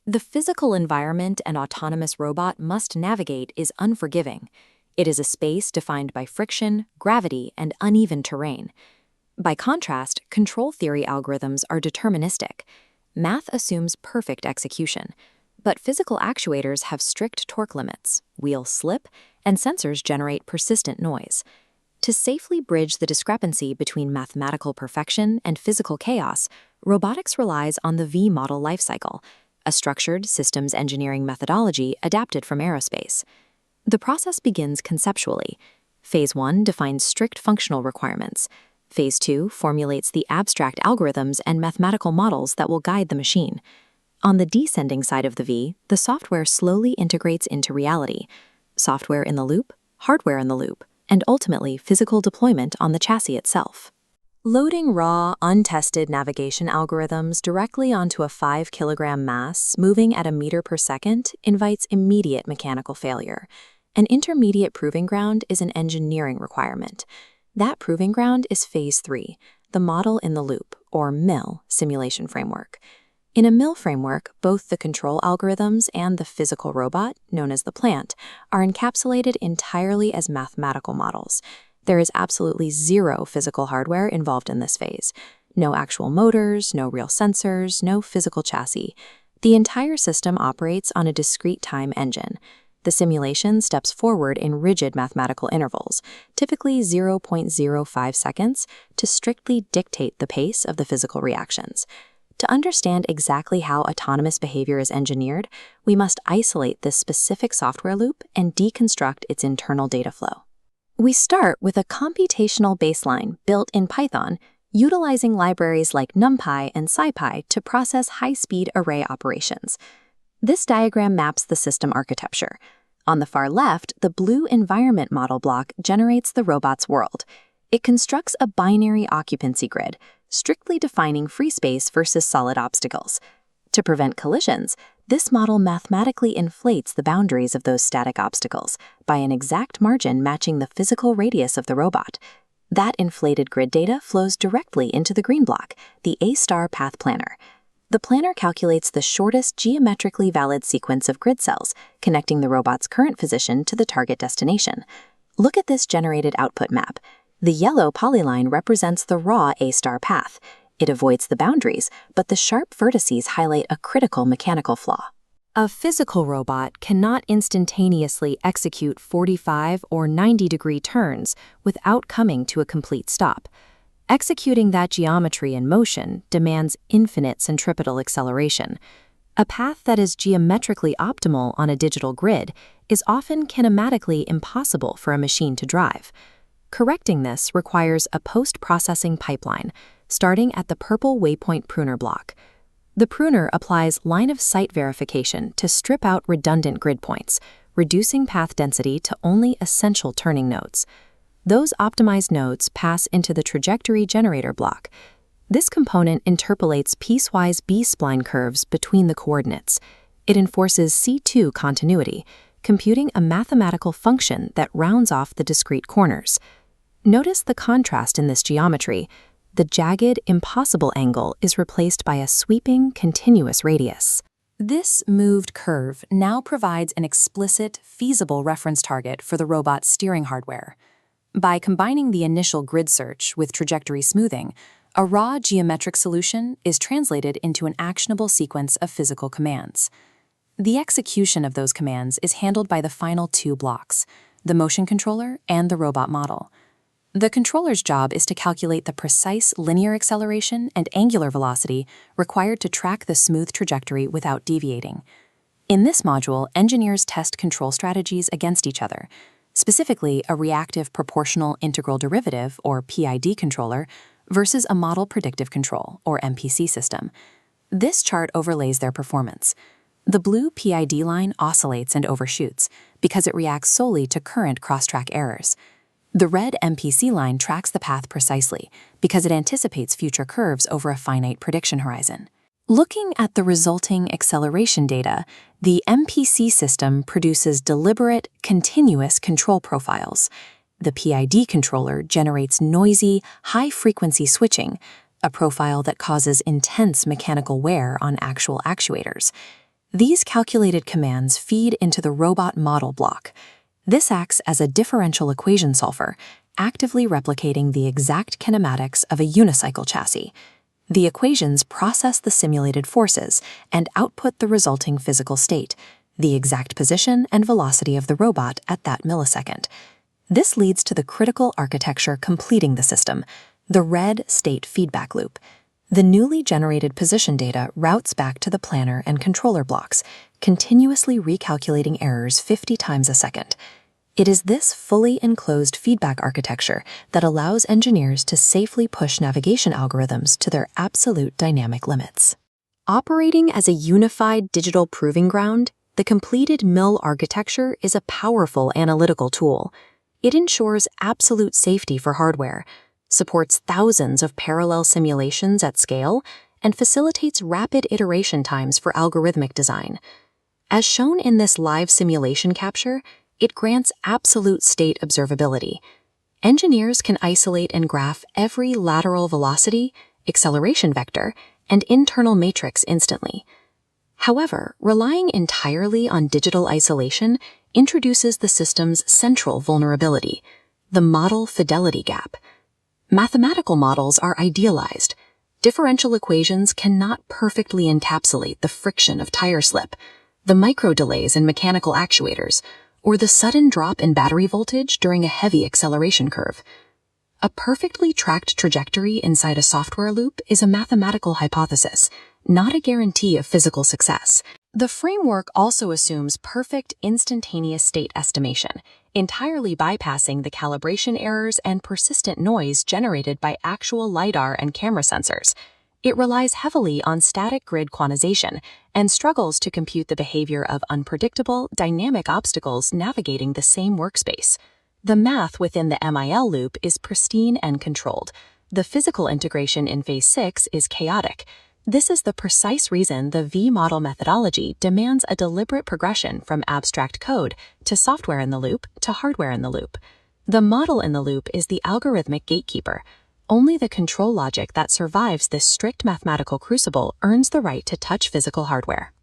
The physical environment an autonomous robot must navigate is unforgiving. It is a space defined by friction, gravity, and uneven terrain. By contrast, control theory algorithms are deterministic. Math assumes perfect execution. But physical actuators have strict torque limits, wheels slip, and sensors generate persistent noise. To safely bridge the discrepancy between mathematical perfection and physical chaos, robotics relies on the V-model lifecycle, a structured systems engineering methodology adapted from aerospace. The process begins conceptually. Phase 1 defines strict functional requirements. Phase 2 formulates the abstract algorithms and mathematical models that will guide the machine. On the descending side of the V, the software slowly integrates into reality. Software in the loop, hardware in the loop, and ultimately physical deployment on the chassis itself. Loading raw, untested navigation algorithms directly onto a 5-kilogram mass moving at a meter per second invites immediate mechanical failure. An intermediate proving ground is an engineering requirement. That proving ground is Phase 3, the model in the loop, or MIL, simulation framework. In a MIL framework, both the control algorithms and the physical robot, known as the plant, are encapsulated entirely as mathematical models. There is absolutely zero physical hardware involved in this phase. No actual motors, no real sensors, no physical chassis. The entire system operates on a discrete time engine. The simulation steps forward in rigid mathematical intervals, typically 0.05 seconds, to strictly dictate the pace of the physical reactions. To understand exactly how autonomous behavior is engineered, we must isolate this specific software loop and deconstruct its internal data flow. We start with a computational baseline built in Python, utilizing libraries like NumPy and SciPy to process high-speed array operations. This diagram maps the system architecture. On the far left, the blue environment model block generates the robot's world. It constructs a binary occupancy grid, strictly defining free space versus solid obstacles. To prevent collisions, this model mathematically inflates the boundaries of those static obstacles by an exact margin matching the physical radius of the robot. That inflated grid data flows directly into the green block, the A-star path planner. The planner calculates the shortest geometrically valid sequence of grid cells, connecting the robot's current position to the target destination. Look at this generated output map. The yellow polyline represents the raw A-star path. It avoids the boundaries, but the sharp vertices highlight a critical mechanical flaw. A physical robot cannot instantaneously execute 45 or 90-degree turns without coming to a complete stop. Executing that geometry in motion demands infinite centripetal acceleration. A path that is geometrically optimal on a digital grid is often kinematically impossible for a machine to drive. Correcting this requires a post-processing pipeline, starting at the purple waypoint pruner block. The pruner applies line-of-sight verification to strip out redundant grid points, reducing path density to only essential turning nodes. Those optimized nodes pass into the trajectory generator block. This component interpolates piecewise B-spline curves between the coordinates. It enforces C2 continuity, computing a mathematical function that rounds off the discrete corners. Notice the contrast in this geometry. The jagged, impossible angle is replaced by a sweeping, continuous radius. This moved curve now provides an explicit, feasible reference target for the robot's steering hardware. By combining the initial grid search with trajectory smoothing, a raw geometric solution is translated into an actionable sequence of physical commands. The execution of those commands is handled by the final two blocks, the motion controller and the robot model. The controller's job is to calculate the precise linear acceleration and angular velocity required to track the smooth trajectory without deviating. In this module, engineers test control strategies against each other, specifically a reactive proportional integral derivative, or PID controller, versus a model predictive control, or MPC system. This chart overlays their performance. The blue PID line oscillates and overshoots because it reacts solely to current cross-track errors. The red MPC line tracks the path precisely because it anticipates future curves over a finite prediction horizon. Looking at the resulting acceleration data, the MPC system produces deliberate, continuous control profiles. The PID controller generates noisy, high-frequency switching, a profile that causes intense mechanical wear on actual actuators. These calculated commands feed into the robot model block. This acts as a differential equation solver, actively replicating the exact kinematics of a unicycle chassis. The equations process the simulated forces and output the resulting physical state, the exact position and velocity of the robot at that millisecond. This leads to the critical architecture completing the system, the red state feedback loop. The newly generated position data routes back to the planner and controller blocks, continuously recalculating errors 50 times a second. It is this fully enclosed feedback architecture that allows engineers to safely push navigation algorithms to their absolute dynamic limits. Operating as a unified digital proving ground, the completed MIL architecture is a powerful analytical tool. It ensures absolute safety for hardware, supports thousands of parallel simulations at scale, and facilitates rapid iteration times for algorithmic design. As shown in this live simulation capture, it grants absolute state observability. Engineers can isolate and graph every lateral velocity, acceleration vector, and internal matrix instantly. However, relying entirely on digital isolation introduces the system's central vulnerability, the model fidelity gap. Mathematical models are idealized. Differential equations cannot perfectly encapsulate the friction of tire slip, the micro delays in mechanical actuators, or the sudden drop in battery voltage during a heavy acceleration curve. A perfectly tracked trajectory inside a software loop is a mathematical hypothesis, not a guarantee of physical success. The framework also assumes perfect instantaneous state estimation, entirely bypassing the calibration errors and persistent noise generated by actual LiDAR and camera sensors. It relies heavily on static grid quantization and struggles to compute the behavior of unpredictable, dynamic obstacles navigating the same workspace. The math within the MIL loop is pristine and controlled. The physical integration in Phase 6 is chaotic. This is the precise reason the V-model methodology demands a deliberate progression from abstract code to software in the loop to hardware in the loop. The model in the loop is the algorithmic gatekeeper. Only the control logic that survives this strict mathematical crucible earns the right to touch physical hardware.